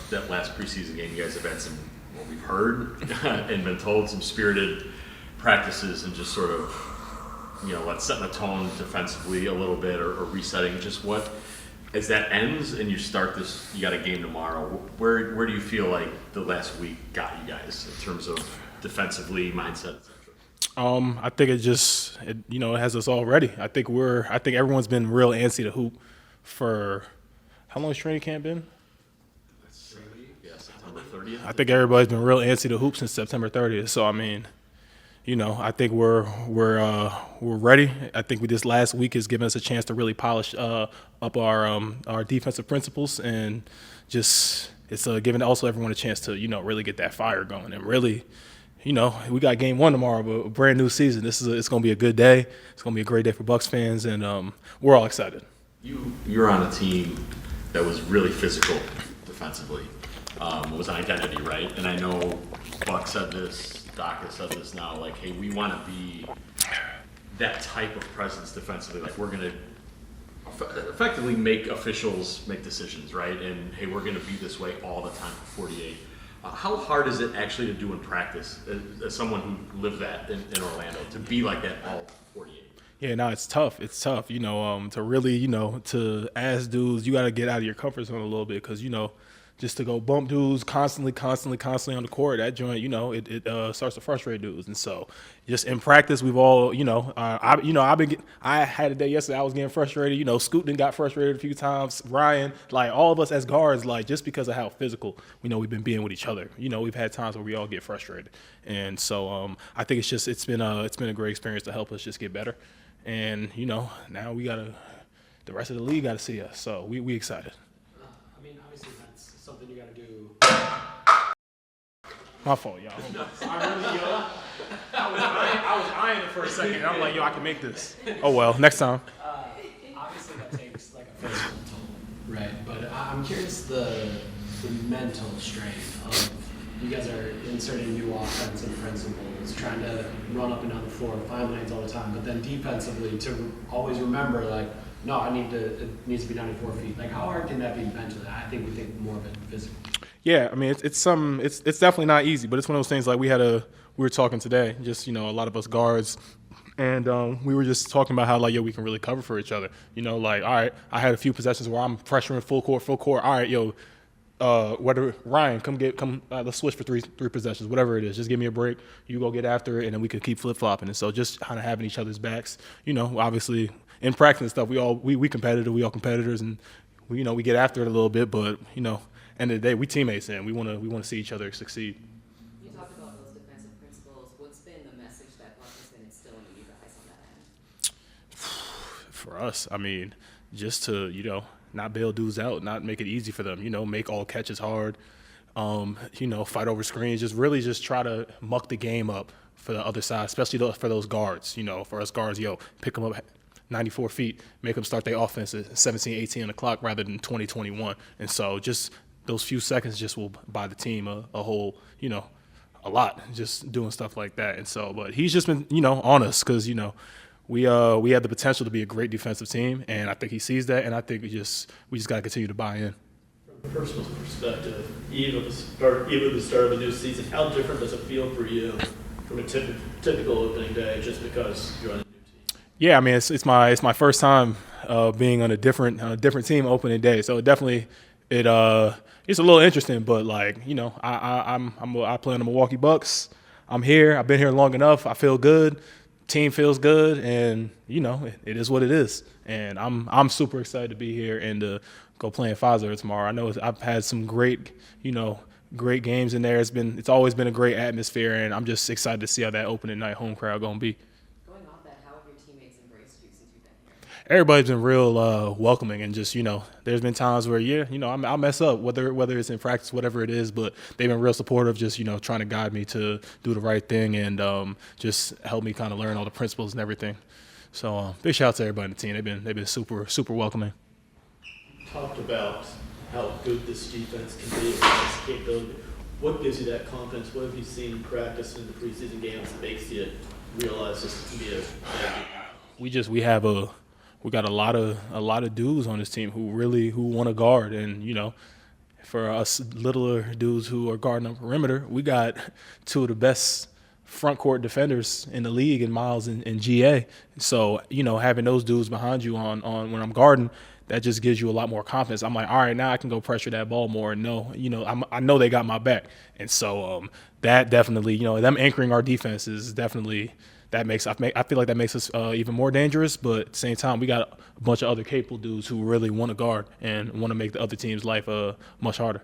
that last preseason game, you guys have had some, what we've heard and been told, some spirited practices and just sort of, let's set the tone defensively a little bit or resetting. Just what, as that ends and you start this, you got a game tomorrow, where do you feel like the last week got you guys in terms of defensively, mindset, etc.? I think it has us all ready. I think everyone's been real antsy to hoop for how long has training camp been? September 30th. I think everybody's been real antsy to hoop since September 30th. So I mean, I think we're ready. I think this last week has given us a chance to really polish up our defensive principles, and just it's giving also everyone a chance to really get that fire going and really. We got game 1 tomorrow, but a brand new season. It's going to be a good day. It's going to be a great day for Bucks fans, and we're all excited. You're on a team that was really physical defensively. It was an identity, right? And I know Buck said this, Doc has said this now, like, hey, we want to be that type of presence defensively. Like, we're going to effectively make officials make decisions, right? And, hey, we're going to be this way all the time for 48. How hard is it actually to do in practice, as someone who lived that in Orlando, to be like that all 48? Yeah, no, it's tough. It's tough, to really, to ask dudes, you got to get out of your comfort zone a little bit because, just to go bump dudes constantly on the court, that joint, it starts to frustrate dudes. And so just in practice, we've all, I had a day yesterday, I was getting frustrated. Scoot got frustrated a few times. Ryan, like all of us as guards, like just because of how physical, we've been being with each other. We've had times where we all get frustrated. And so I think it's been a great experience to help us just get better. And, now the rest of the league got to see us. So we excited. Obviously that's something you got to do. My fault, y'all. I was eyeing it for a second. I'm like, I can make this. Oh, well, next time. Obviously that takes like a physical toll, right? But I'm curious the mental strain of you guys are inserting new offensive principles, trying to run up and down the floor, find lanes all the time, but then defensively to always remember, like, no, it needs to be 94 feet. Like, how hard can that be mentally? I think we think more of it physically. Yeah, I mean, it's definitely not easy, but it's one of those things like we were talking today, just, a lot of us guards, and we were just talking about how, like, we can really cover for each other. Like, all right, I had a few possessions where I'm pressuring full court. All right, Ryan, let's switch for three possessions, whatever it is. Just give me a break. You go get after it, and then we could keep flip-flopping. And so just kind of having each other's backs, obviously in practice and stuff, we competitive, we all competitors, and we get after it a little bit, but, end of the day, we teammates, and we want to see each other succeed. You talked about those defensive principles. What's been the message that Buck has been instilling in you guys on that end? For us, I mean, just to, not bail dudes out, not make it easy for them, make all catches hard, fight over screens, just try to muck the game up for the other side, especially for those guards, for us guards, pick them up 94 feet, make them start their offense at 17, 18 on the clock rather than 20, 21. And so just those few seconds just will buy the team a whole, a lot, just doing stuff like that. And so, but he's just been, on us because, we had the potential to be a great defensive team, and I think he sees that, and I think we just got to continue to buy in. From a personal perspective, even the start of a new season, how different does it feel for you from a typical opening day, just because you're on a new team? Yeah, I mean it's my first time being on a different team opening day, so it's a little interesting, but like I play on the Milwaukee Bucks. I'm here. I've been here long enough. I feel good. Team feels good, and it is what it is. And I'm super excited to be here and to go play in Pfizer tomorrow. I know I've had some great games in there. It's always been a great atmosphere, and I'm just excited to see how that opening night home crowd gonna be. Going off that, how have your teammates embraced you since you've been here? Everybody's been real welcoming, and just there's been times where I'll mess up, whether it's in practice, whatever it is, but they've been real supportive, just trying to guide me to do the right thing and just help me kind of learn all the principles and everything. So big shout out to everybody on the team. They've been super welcoming. You talked about how good this defense can be, its capability. What gives you that confidence? What have you seen in practice in the preseason games that makes you realize this can be a we got a lot of dudes on this team who want to guard, and for us littler dudes who are guarding on perimeter, we got two of the best front court defenders in the league in Miles and GA. So, having those dudes behind you on when I'm guarding, that just gives you a lot more confidence. I'm like, all right, now I can go pressure that ball more and I know they got my back. And so that definitely, them anchoring our defense is definitely I feel like that makes us even more dangerous. But at the same time, we got a bunch of other capable dudes who really want to guard and want to make the other team's life much harder.